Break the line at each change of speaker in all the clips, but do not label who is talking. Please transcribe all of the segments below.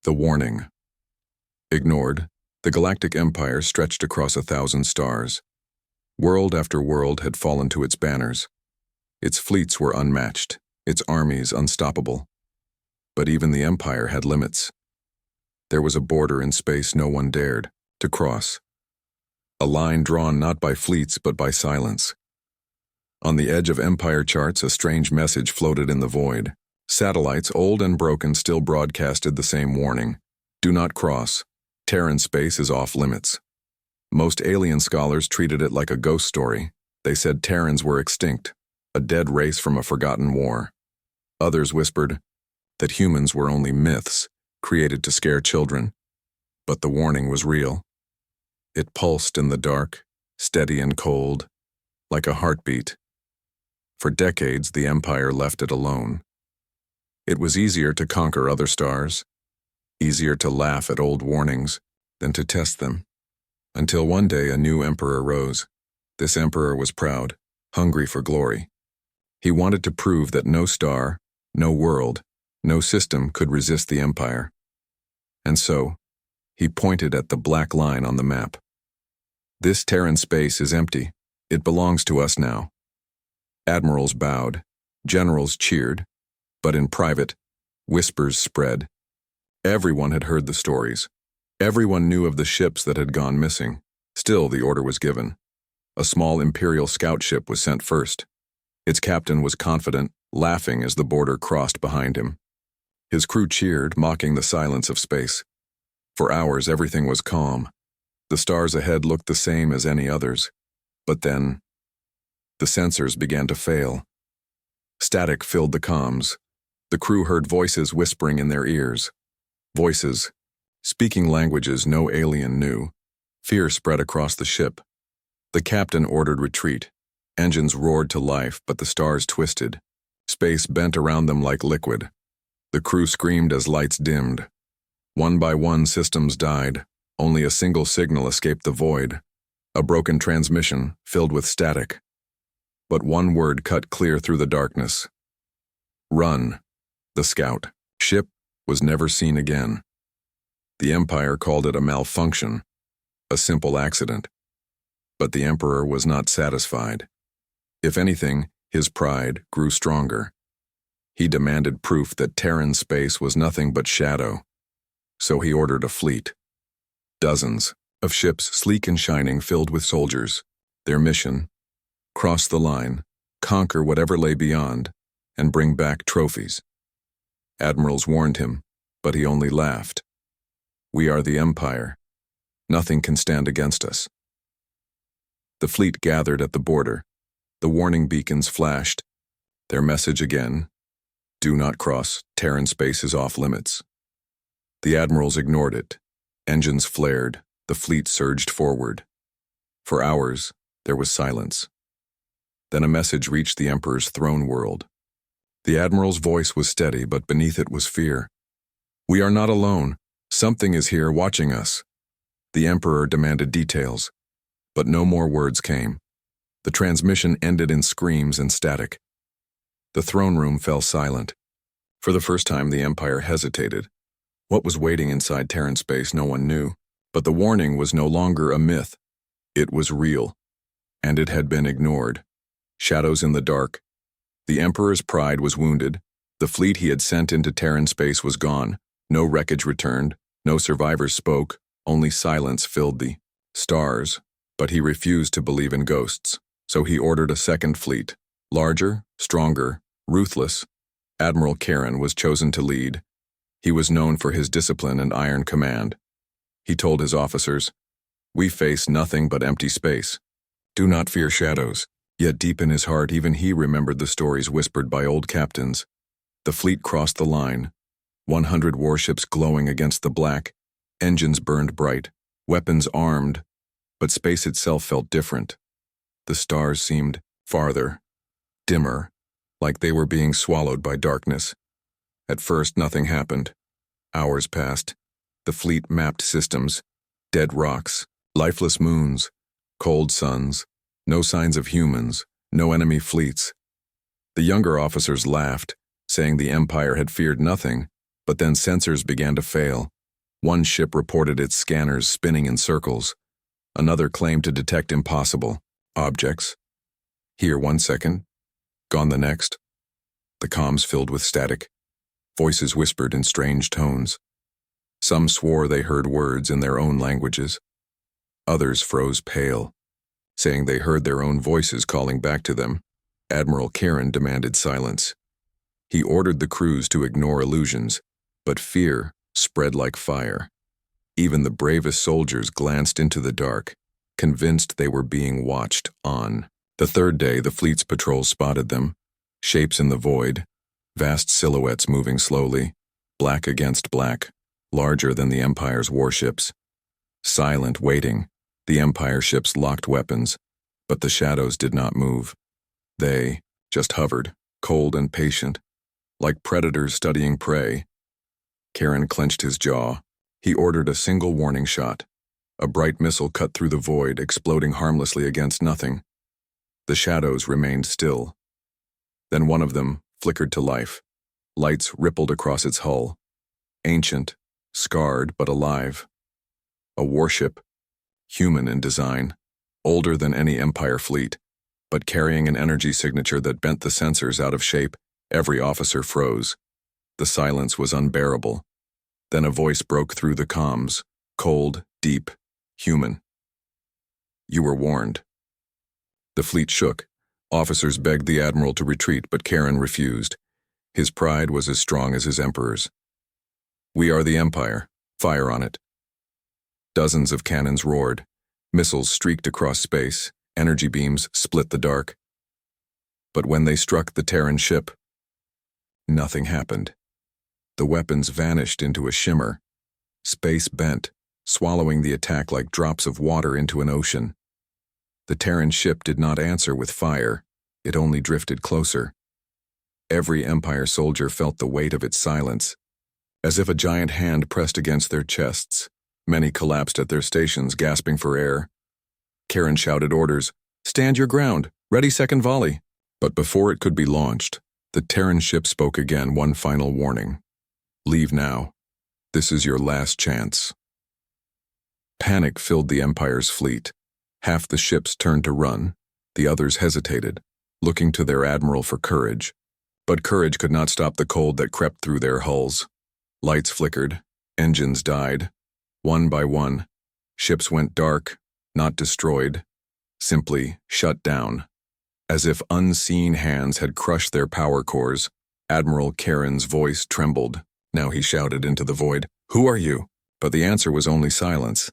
The warning. Ignored, the Galactic Empire stretched across 1,000 stars. World after world had fallen to its banners. Its fleets were unmatched, its armies unstoppable. But even the Empire had limits. There was a border in space no one dared to cross. A line drawn not by fleets but by silence. On the edge of Empire charts, a strange message floated in the void. Satellites, old and broken, still broadcasted the same warning. Do not cross. Terran space is off limits. Most alien scholars treated it like a ghost story. They said Terrans were extinct, a dead race from a forgotten war. Others whispered that humans were only myths, created to scare children. But the warning was real. It pulsed in the dark, steady and cold, like a heartbeat. For decades, the Empire left it alone. It was easier to conquer other stars, easier to laugh at old warnings than to test them. Until one day a new emperor rose. This emperor was proud, hungry for glory. He wanted to prove that no star, no world, no system could resist the Empire. And so, he pointed at the black line on the map. This Terran space is empty. It belongs to us now. Admirals bowed, generals cheered, but in private, whispers spread. Everyone had heard the stories. Everyone knew of the ships that had gone missing. Still, the order was given. A small Imperial scout ship was sent first. Its captain was confident, laughing as the border crossed behind him. His crew cheered, mocking the silence of space. For hours, everything was calm. The stars ahead looked the same as any others. But then, the sensors began to fail. Static filled the comms. The crew heard voices whispering in their ears. Voices, speaking languages no alien knew. Fear spread across the ship. The captain ordered retreat. Engines roared to life, but the stars twisted. Space bent around them like liquid. The crew screamed as lights dimmed. One by one, systems died. Only a single signal escaped the void. A broken transmission filled with static. But one word cut clear through the darkness. Run. The scout ship was never seen again. The Empire called it a malfunction, a simple accident. But the Emperor was not satisfied. If anything, his pride grew stronger. He demanded proof that Terran space was nothing but shadow. So he ordered a fleet. Dozens of ships, sleek and shining, filled with soldiers. Their mission: cross the line, conquer whatever lay beyond, and bring back trophies. Admirals warned him, but he only laughed. We are the Empire. Nothing can stand against us. The fleet gathered at the border. The warning beacons flashed. Their message again: do not cross, Terran space is off limits. The admirals ignored it. Engines flared. The fleet surged forward. For hours, there was silence. Then a message reached the Emperor's throne world. The admiral's voice was steady, but beneath it was fear. We are not alone. Something is here watching us. The Emperor demanded details, but no more words came. The transmission ended in screams and static. The throne room fell silent. For the first time, the Empire hesitated. What was waiting inside Terran space, no one knew. But the warning was no longer a myth. It was real, and it had been ignored. Shadows in the dark. The Emperor's pride was wounded. The fleet he had sent into Terran space was gone. No wreckage returned. No survivors spoke. Only silence filled the stars. But he refused to believe in ghosts. So he ordered a second fleet. Larger, stronger, ruthless. Admiral Karen was chosen to lead. He was known for his discipline and iron command. He told his officers, we face nothing but empty space. Do not fear shadows. Yet deep in his heart, even he remembered the stories whispered by old captains. The fleet crossed the line. 100 warships glowing against the black. Engines burned bright. Weapons armed. But space itself felt different. The stars seemed farther, dimmer, like they were being swallowed by darkness. At first, nothing happened. Hours passed. The fleet mapped systems. Dead rocks, lifeless moons, cold suns. No signs of humans, no enemy fleets. The younger officers laughed, saying the Empire had feared nothing, but then sensors began to fail. One ship reported its scanners spinning in circles. Another claimed to detect impossible objects. Here 1 second, gone the next. The comms filled with static. Voices whispered in strange tones. Some swore they heard words in their own languages. Others froze pale, saying they heard their own voices calling back to them. Admiral Terran demanded silence. He ordered the crews to ignore illusions, but fear spread like fire. Even the bravest soldiers glanced into the dark, convinced they were being watched on. The third day, the fleet's patrols spotted them, shapes in the void, vast silhouettes moving slowly, black against black, larger than the Empire's warships. Silent, waiting, the Empire ships locked weapons, but the shadows did not move. They just hovered, cold and patient, like predators studying prey. Terran clenched his jaw. He ordered a single warning shot. A bright missile cut through the void, exploding harmlessly against nothing. The shadows remained still. Then one of them flickered to life. Lights rippled across its hull. Ancient, scarred but alive. A warship, human in design, older than any Empire fleet, but carrying an energy signature that bent the sensors out of shape. Every officer froze. The silence was unbearable. Then a voice broke through the comms, cold, deep, human. You were warned. The fleet shook. Officers begged the admiral to retreat, but Terran refused. His pride was as strong as his emperor's. We are the Empire. Fire on it. Dozens of cannons roared. Missiles streaked across space. Energy beams split the dark. But when they struck the Terran ship, nothing happened. The weapons vanished into a shimmer. Space bent, swallowing the attack like drops of water into an ocean. The Terran ship did not answer with fire. It only drifted closer. Every Empire soldier felt the weight of its silence, as if a giant hand pressed against their chests. Many collapsed at their stations, gasping for air. Terran shouted orders, "Stand your ground, ready second volley." But before it could be launched, the Terran ship spoke again, one final warning. Leave now. This is your last chance. Panic filled the Empire's fleet. Half the ships turned to run. The others hesitated, looking to their admiral for courage. But courage could not stop the cold that crept through their hulls. Lights flickered. Engines died. One by one, ships went dark, not destroyed, simply shut down. As if unseen hands had crushed their power cores, Admiral Terran's voice trembled. Now he shouted into the void, "Who are you?" But the answer was only silence,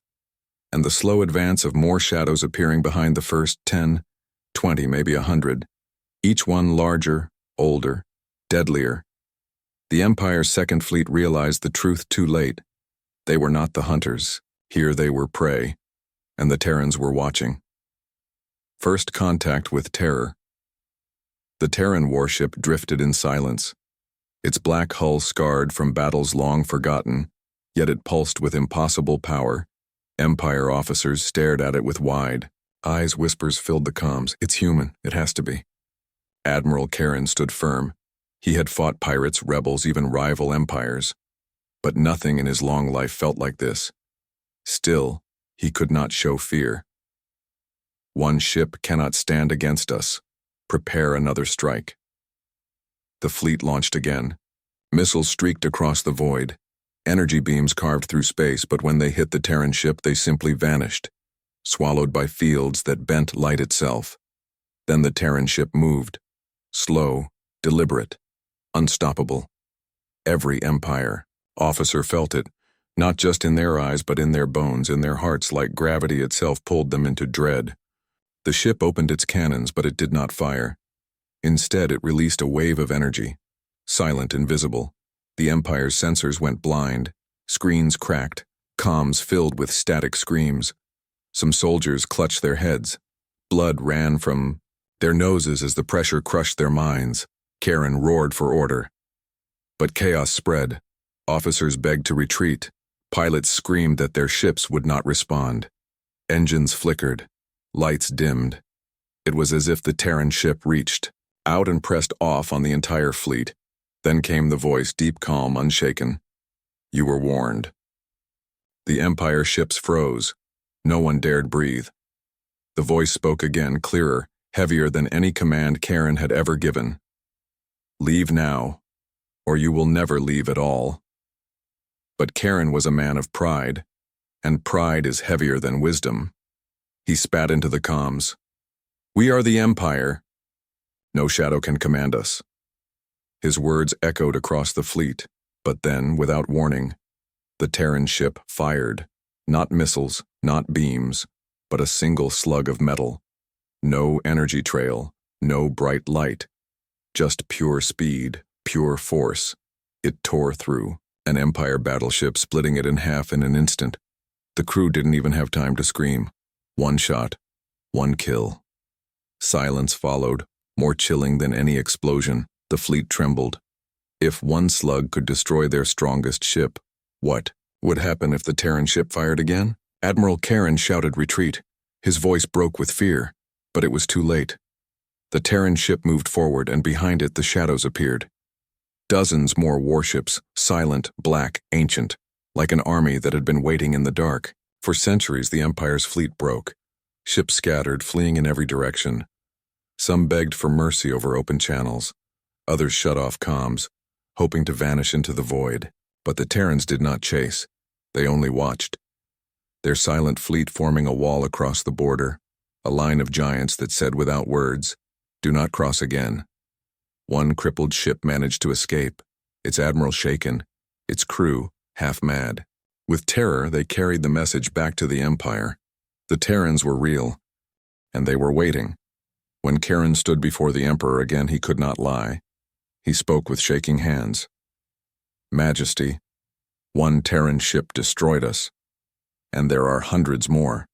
and the slow advance of more shadows appearing behind the first 10, 20, maybe 100, each one larger, older, deadlier. The Empire's Second Fleet realized the truth too late. They were not the hunters. Here they were prey, and the Terrans were watching. First contact with terror. The Terran warship drifted in silence. Its black hull scarred from battles long forgotten, yet it pulsed with impossible power. Empire officers stared at it with wide eyes. Whispers filled the comms. It's human. It has to be. Admiral Terran stood firm. He had fought pirates, rebels, even rival empires. But nothing in his long life felt like this. Still, he could not show fear. One ship cannot stand against us. Prepare another strike. The fleet launched again. Missiles streaked across the void. Energy beams carved through space, but when they hit the Terran ship, they simply vanished, swallowed by fields that bent light itself. Then the Terran ship moved. Slow, deliberate, unstoppable. Every Empire officer felt it, not just in their eyes but in their bones, in their hearts, like gravity itself pulled them into dread. The ship opened its cannons, but it did not fire. Instead, it released a wave of energy, silent, invisible. The Empire's sensors went blind, screens cracked, comms filled with static screams. Some soldiers clutched their heads. Blood ran from their noses as the pressure crushed their minds. Terran roared for order. But chaos spread. Officers begged to retreat. Pilots screamed that their ships would not respond. Engines flickered. Lights dimmed. It was as if the Terran ship reached out and pressed off on the entire fleet. Then came the voice, deep, calm, unshaken. You were warned. The Empire ships froze. No one dared breathe. The voice spoke again, clearer, heavier than any command Karen had ever given. "Leave now, or you will never leave at all." But Karen was a man of pride, and pride is heavier than wisdom. He spat into the comms. "We are the Empire. No shadow can command us." His words echoed across the fleet, but then, without warning, the Terran ship fired. Not missiles, not beams, but a single slug of metal. No energy trail, no bright light. Just pure speed, pure force. It tore through, an Empire battleship splitting it in half in an instant. The crew didn't even have time to scream. One shot, one kill. Silence followed, more chilling than any explosion. The fleet trembled. If one slug could destroy their strongest ship, what would happen if the Terran ship fired again? Admiral Karen shouted retreat. His voice broke with fear, but it was too late. The Terran ship moved forward, and behind it the shadows appeared. Dozens more warships, silent, black, ancient, like an army that had been waiting in the dark. For centuries the Empire's fleet broke. Ships scattered, fleeing in every direction. Some begged for mercy over open channels. Others shut off comms, hoping to vanish into the void. But the Terrans did not chase. They only watched. Their silent fleet forming a wall across the border, a line of giants that said without words, "Do not cross again." One crippled ship managed to escape, its admiral shaken, its crew half mad. With terror, they carried the message back to the Empire. The Terrans were real, and they were waiting. When Karen stood before the Emperor again, he could not lie. He spoke with shaking hands. "Majesty, one Terran ship destroyed us, and there are hundreds more."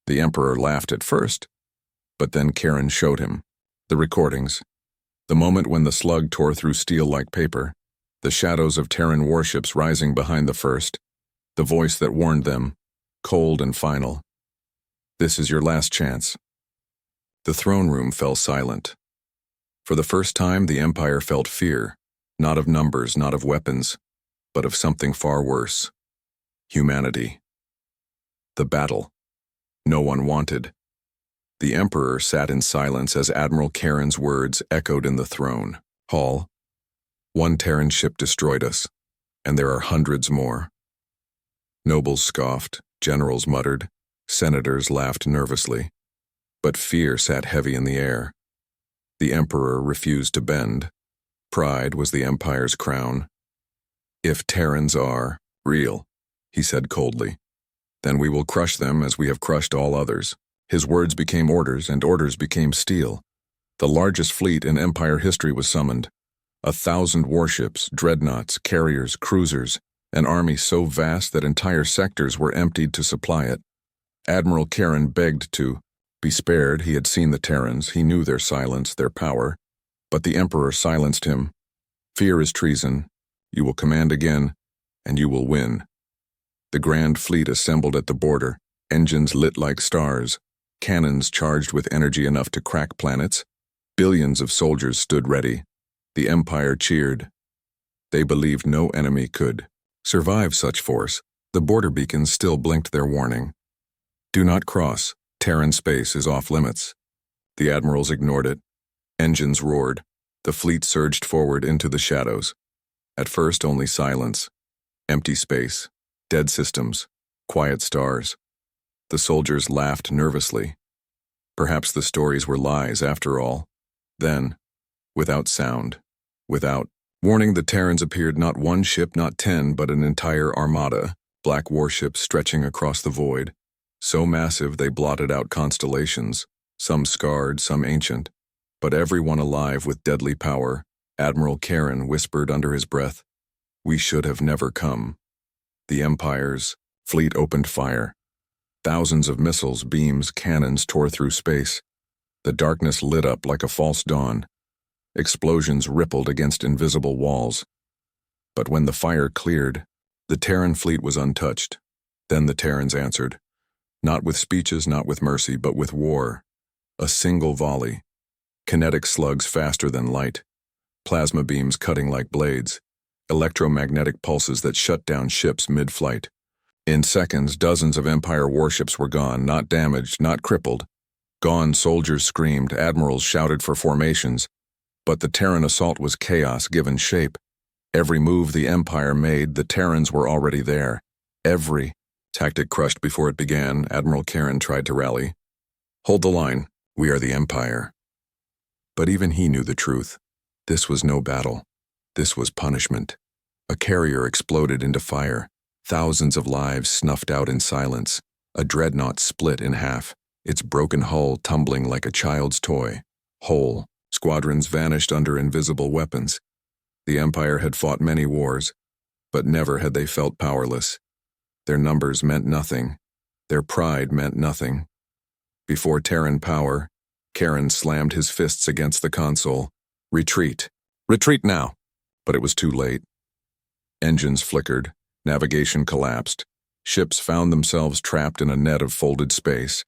The Emperor laughed at first, but then Karen showed him the recordings. The moment when the slug tore through steel like paper, the shadows of Terran warships rising behind the first, the voice that warned them, cold and final. "This is your last chance." The throne room fell silent. For the first time, the Empire felt fear, not of numbers, not of weapons, but of something far worse. Humanity. The battle. No one wanted. The Emperor sat in silence as Admiral Karen's words echoed in the throne hall. "One Terran ship destroyed us, and there are hundreds more." Nobles scoffed, generals muttered, senators laughed nervously. But fear sat heavy in the air. The Emperor refused to bend. Pride was the Empire's crown. "If Terrans are real," he said coldly, "then we will crush them as we have crushed all others." His words became orders, and orders became steel. The largest fleet in Empire history was summoned. 1,000 warships, dreadnoughts, carriers, cruisers, an army so vast that entire sectors were emptied to supply it. Admiral Karen begged to be spared. He had seen the Terrans, he knew their silence, their power. But the Emperor silenced him. "Fear is treason. You will command again, and you will win." The grand fleet assembled at the border, engines lit like stars, cannons charged with energy enough to crack planets. Billions of soldiers stood ready. The Empire cheered. They believed no enemy could survive such force. The border beacons still blinked their warning. "Do not cross. Terran space is off limits." The admirals ignored it. Engines roared. The fleet surged forward into the shadows. At first only silence. Empty space. Dead systems. Quiet stars. The soldiers laughed nervously. Perhaps the stories were lies after all. Then, without sound, without warning, the Terrans appeared, not one ship, not 10, but an entire armada, black warships stretching across the void. So massive they blotted out constellations, some scarred, some ancient, but everyone alive with deadly power. Admiral Karen whispered under his breath, "We should have never come." The Empire's fleet opened fire. Thousands of missiles, beams, cannons tore through space. The darkness lit up like a false dawn. Explosions rippled against invisible walls. But when the fire cleared, the Terran fleet was untouched. Then the Terrans answered. Not with speeches, not with mercy, but with war. A single volley. Kinetic slugs faster than light. Plasma beams cutting like blades. Electromagnetic pulses that shut down ships mid-flight. In seconds, dozens of Empire warships were gone, not damaged, not crippled. Gone, soldiers screamed, admirals shouted for formations. But the Terran assault was chaos given shape. Every move the Empire made, the Terrans were already there. Every tactic crushed before it began. Admiral Karen tried to rally. Hold the line. We are the Empire. But even he knew the truth. This was no battle. This was punishment. A carrier exploded into fire. Thousands of lives snuffed out in silence. A dreadnought split in half, its broken hull tumbling like a child's toy. Whole squadrons vanished under invisible weapons. The Empire had fought many wars, but never had they felt powerless. Their numbers meant nothing. Their pride meant nothing. Before Terran power, Karen slammed his fists against the console. Retreat. Retreat now. But it was too late. Engines flickered. Navigation collapsed. Ships found themselves trapped in a net of folded space.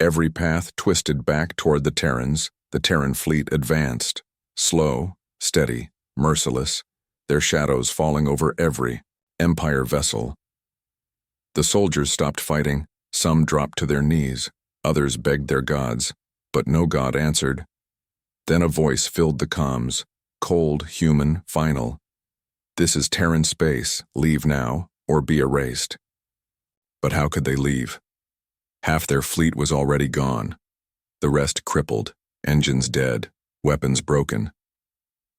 Every path twisted back toward the Terrans. The Terran fleet advanced. Slow, steady, merciless, their shadows falling over every Empire vessel. The soldiers stopped fighting. Some dropped to their knees. Others begged their gods, but no god answered. Then a voice filled the comms, cold, human, final. This is Terran space. Leave now, or be erased. But how could they leave? Half their fleet was already gone. The rest crippled, engines dead, weapons broken.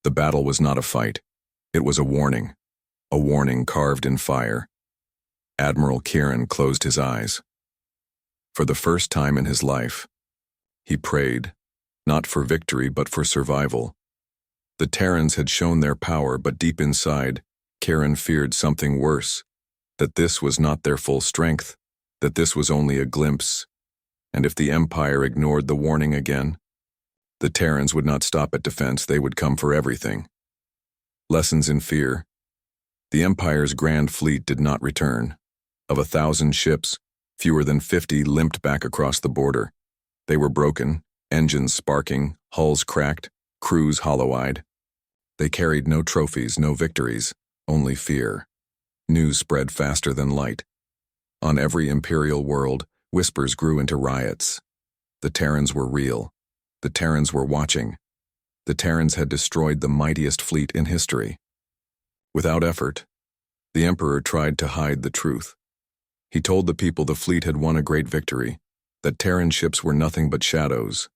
The battle was not a fight. It was a warning carved in fire. Admiral Kieran closed his eyes. For the first time in his life, he prayed, not for victory but for survival. The Terrans had shown their power, but deep inside, Kieran feared something worse, that this was not their full strength, that this was only a glimpse, and if the Empire ignored the warning again, the Terrans would not stop at defense, they would come for everything. Lessons in fear. The Empire's grand fleet did not return. Of 1,000 ships, fewer than 50 limped back across the border. They were broken, engines sparking, hulls cracked, crews hollow-eyed. They carried no trophies, no victories, only fear. News spread faster than light. On every Imperial world, whispers grew into riots. The Terrans were real. The Terrans were watching. The Terrans had destroyed the mightiest fleet in history. Without effort, the Emperor tried to hide the truth. He told the people the fleet had won a great victory, that Terran ships were nothing but shadows,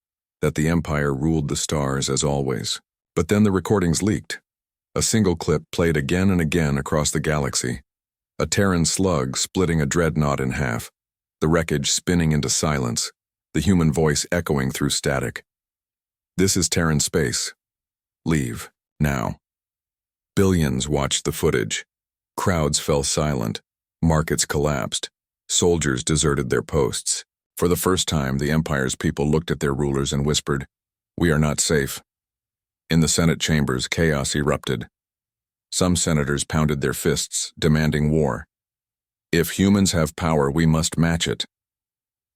that the Empire ruled the stars as always. But then the recordings leaked. A single clip played again and again across the galaxy. A Terran slug splitting a dreadnought in half, the wreckage spinning into silence, the human voice echoing through static. This is Terran space. Leave, now. Billions watched the footage. Crowds fell silent. Markets collapsed. Soldiers deserted their posts. For the first time, the Empire's people looked at their rulers and whispered, "We are not safe." In the Senate chambers, chaos erupted. Some senators pounded their fists, demanding war. If humans have power, we must match it.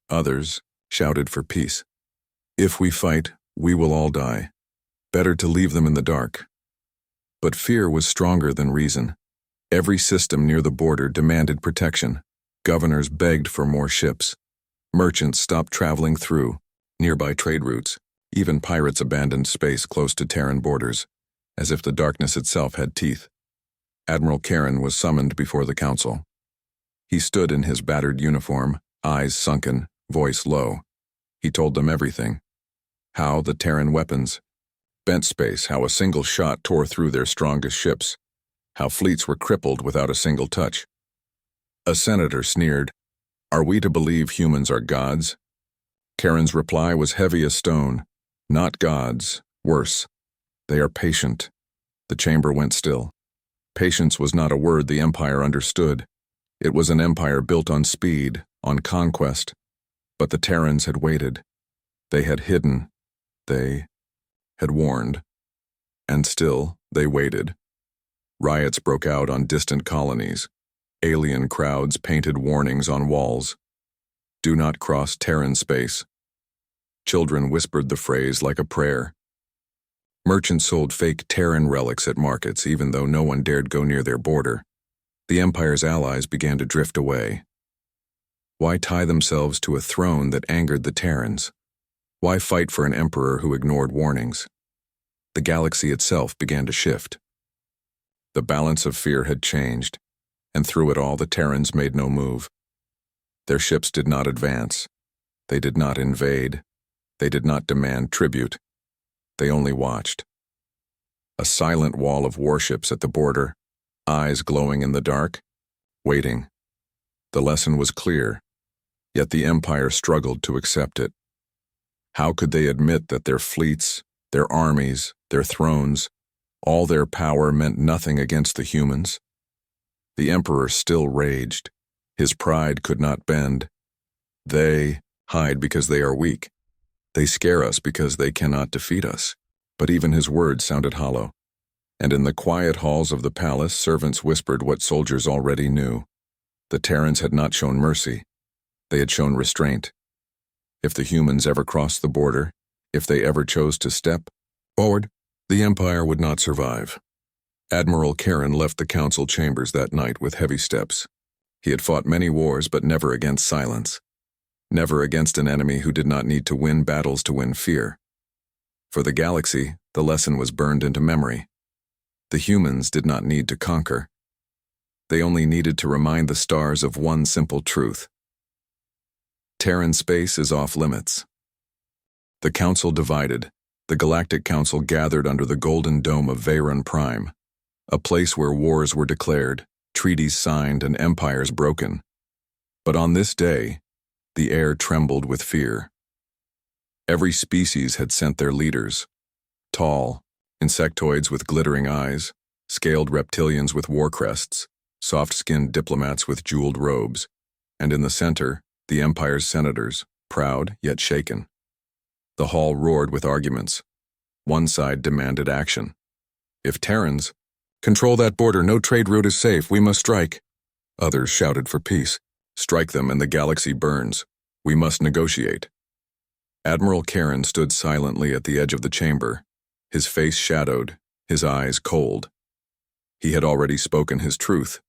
Others shouted for peace. If we fight, we will all die. Better to leave them in the dark. But fear was stronger than reason. Every system near the border demanded protection. Governors begged for more ships. Merchants stopped traveling through nearby trade routes. Even pirates abandoned space close to Terran borders, as if the darkness itself had teeth. Admiral Karen was summoned before the council. He stood in his battered uniform, eyes sunken, voice low. He told them everything. How the Terran weapons bent space, how a single shot tore through their strongest ships, how fleets were crippled without a single touch. A senator sneered, "Are we to believe humans are gods?" Karen's reply was heavy as stone. Not gods, worse. They are patient. The chamber went still. Patience was not a word the Empire understood. It was an empire built on speed, on conquest. But the Terrans had waited. They had hidden. They had warned. And still, they waited. Riots broke out on distant colonies. Alien crowds painted warnings on walls. Do not cross Terran space. Children whispered the phrase like a prayer. Merchants sold fake Terran relics at markets even though no one dared go near their border. The Empire's allies began to drift away. Why tie themselves to a throne that angered the Terrans? Why fight for an emperor who ignored warnings? The galaxy itself began to shift. The balance of fear had changed, and through it all the Terrans made no move. Their ships did not advance. They did not invade. They did not demand tribute. They only watched. A silent wall of warships at the border, eyes glowing in the dark, waiting. The lesson was clear, yet the Empire struggled to accept it. How could they admit that their fleets, their armies, their thrones, all their power meant nothing against the humans? The Emperor still raged. His pride could not bend. They hide because they are weak. They scare us because they cannot defeat us. But even his words sounded hollow. And in the quiet halls of the palace, servants whispered what soldiers already knew. The Terrans had not shown mercy. They had shown restraint. If the humans ever crossed the border, if they ever chose to step forward, the Empire would not survive. Admiral Karen left the council chambers that night with heavy steps. He had fought many wars, but never against silence. Never against an enemy who did not need to win battles to win fear. For the galaxy, the lesson was burned into memory. The humans did not need to conquer. They only needed to remind the stars of one simple truth. Terran space is off limits. The council divided. The Galactic Council gathered under the golden dome of Veyron Prime, a place where wars were declared, treaties signed, and empires broken. But on this day, the air trembled with fear. Every species had sent their leaders, tall, insectoids with glittering eyes, scaled reptilians with war crests, soft-skinned diplomats with jeweled robes, and in the center, the Empire's senators, proud yet shaken. The hall roared with arguments. One side demanded action. If Terrans control that border, no trade route is safe, we must strike. Others shouted for peace. Strike them and the galaxy burns. We must negotiate. Admiral Karen stood silently at the edge of the chamber, his face shadowed, his eyes cold. He had already spoken his truth.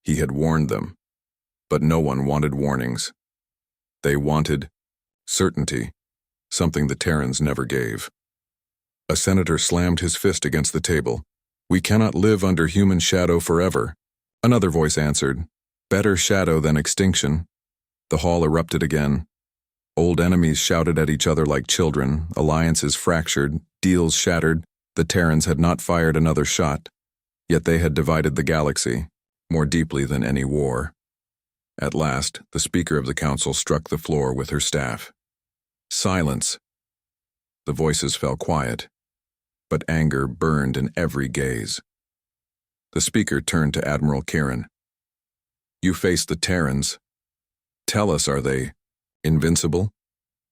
He had warned them. But no one wanted warnings. They wanted certainty, something the Terrans never gave. A senator slammed his fist against the table. We cannot live under human shadow forever. Another voice answered, better shadow than extinction. The hall erupted again. Old enemies shouted at each other like children, alliances fractured, deals shattered. The Terrans had not fired another shot, yet they had divided the galaxy, more deeply than any war. At last, the Speaker of the Council struck the floor with her staff. Silence. The voices fell quiet, but anger burned in every gaze. The Speaker turned to Admiral Karen. You face the Terrans. Tell us, are they invincible?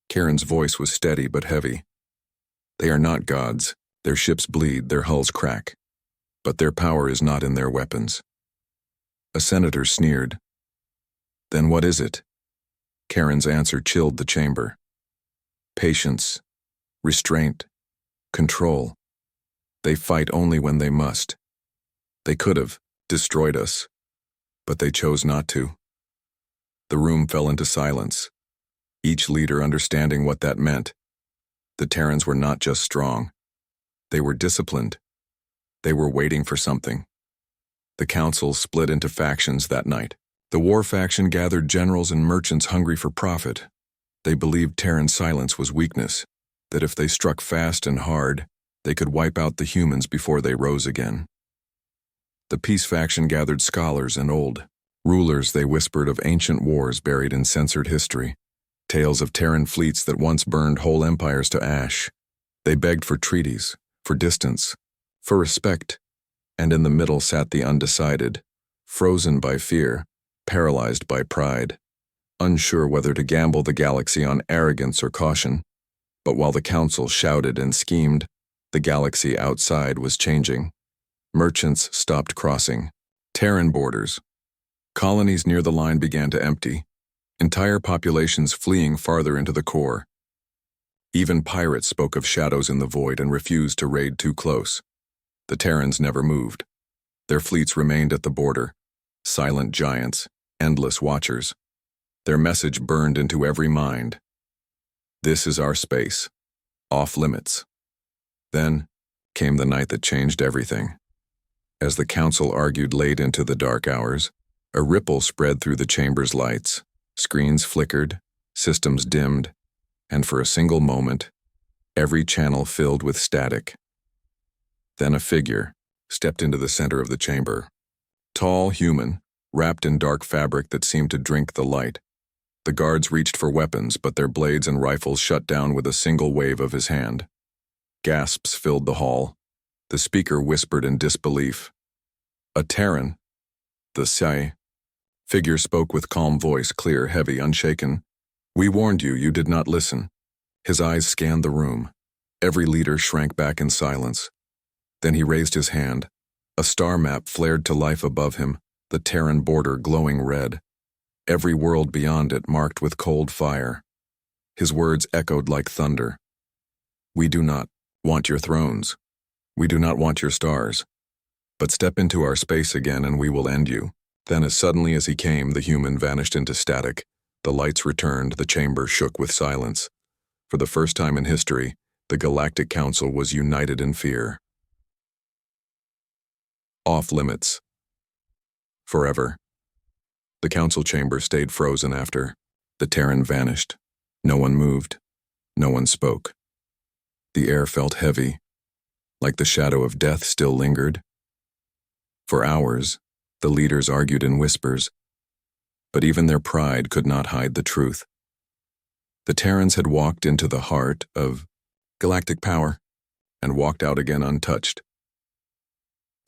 Karen's voice was steady but heavy. They are not gods. Their ships bleed, their hulls crack. But their power is not in their weapons. A senator sneered. Then what is it? Karen's answer chilled the chamber. Patience, restraint, control. They fight only when they must. They could have destroyed us, but they chose not to. The room fell into silence, each leader understanding what that meant. The Terrans were not just strong. They were disciplined. They were waiting for something. The council split into factions that night. The war faction gathered generals and merchants hungry for profit. They believed Terran silence was weakness, that if they struck fast and hard, they could wipe out the humans before they rose again. The peace faction gathered scholars and old rulers. They whispered of ancient wars buried in censored history, tales of Terran fleets that once burned whole empires to ash. They begged for treaties, for distance, for respect, and in the middle sat the undecided, frozen by fear, paralyzed by pride, unsure whether to gamble the galaxy on arrogance or caution. But while the council shouted and schemed, the galaxy outside was changing. Merchants stopped crossing. Terran borders. Colonies near the line began to empty. Entire populations fleeing farther into the core. Even pirates spoke of shadows in the void and refused to raid too close. The Terrans never moved. Their fleets remained at the border, Silent giants, endless watchers. Their message burned into every mind. This is our space. Off limits. Then came the night that changed everything. As the council argued late into the dark hours, a ripple spread through the chamber's lights. Screens flickered, systems dimmed, and for a single moment, every channel filled with static. Then a figure stepped into the center of the chamber. Tall, human, wrapped in dark fabric that seemed to drink the light. The guards reached for weapons, but their blades and rifles shut down with a single wave of his hand. Gasps filled the hall. The speaker whispered in disbelief. "A Terran." The Sci-Fi figure spoke with calm voice, clear, heavy, unshaken. "We warned you, you did not listen." His eyes scanned the room. Every leader shrank back in silence. Then he raised his hand. A star map flared to life above him, the Terran border glowing red. Every world beyond it marked with cold fire. His words echoed like thunder. "We do not want your thrones. We do not want your stars. But step into our space again and we will end you." Then as suddenly as he came, the human vanished into static. The lights returned, the chamber shook with silence. For the first time in history, the Galactic Council was united in fear. Off limits. Forever. The council chamber stayed frozen after. The Terran vanished. No one moved. No one spoke. The air felt heavy, like the shadow of death still lingered. For hours, the leaders argued in whispers, but even their pride could not hide the truth. The Terrans had walked into the heart of galactic power and walked out again untouched.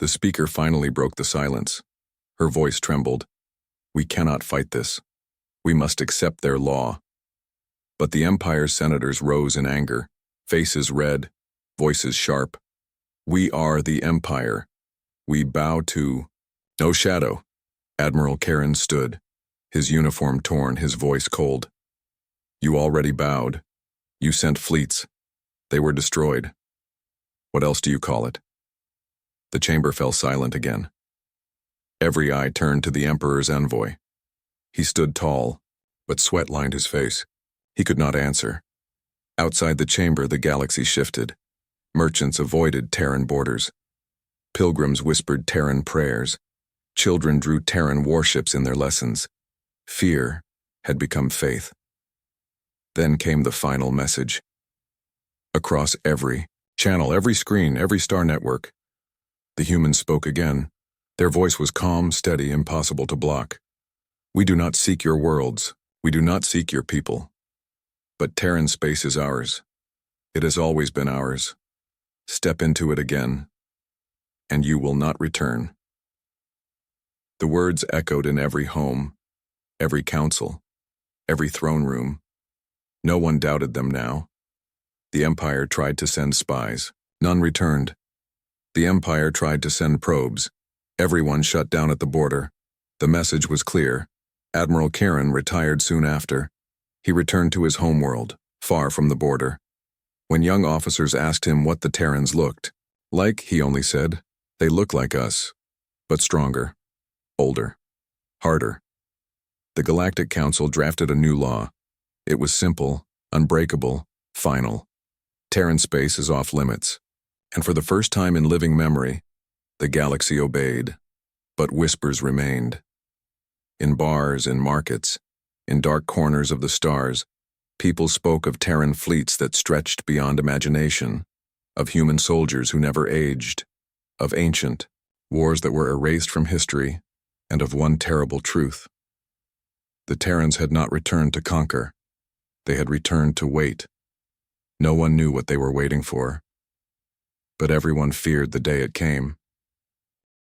The speaker finally broke the silence. Her voice trembled. "We cannot fight this. We must accept their law." But the Empire's senators rose in anger, faces red, voices sharp. "We are the Empire. We bow to..." "No shadow." Admiral Karen stood, his uniform torn, his voice cold. "You already bowed. You sent fleets. They were destroyed. What else do you call it?" The chamber fell silent again. Every eye turned to the Emperor's envoy. He stood tall, but sweat lined his face. He could not answer. Outside the chamber, the galaxy shifted. Merchants avoided Terran borders. Pilgrims whispered Terran prayers. Children drew Terran warships in their lessons. Fear had become faith. Then came the final message. Across every channel, every screen, every star network, the humans spoke again. Their voice was calm, steady, impossible to block. "We do not seek your worlds. We do not seek your people. But Terran space is ours. It has always been ours. Step into it again, and you will not return." The words echoed in every home, every council, every throne room. No one doubted them now. The Empire tried to send spies. None returned. The Empire tried to send probes. Everyone shut down at the border. The message was clear. Admiral Karen retired soon after. He returned to his homeworld, far from the border. When young officers asked him what the Terrans looked like, he only said, "They look like us, but stronger, older, harder." The Galactic Council drafted a new law. It was simple, unbreakable, final. Terran space is off limits. And for the first time in living memory, the galaxy obeyed, but whispers remained. In bars, in markets, in dark corners of the stars, people spoke of Terran fleets that stretched beyond imagination, of human soldiers who never aged, of ancient wars that were erased from history, and of one terrible truth. The Terrans had not returned to conquer. They had returned to wait. No one knew what they were waiting for, but everyone feared the day it came.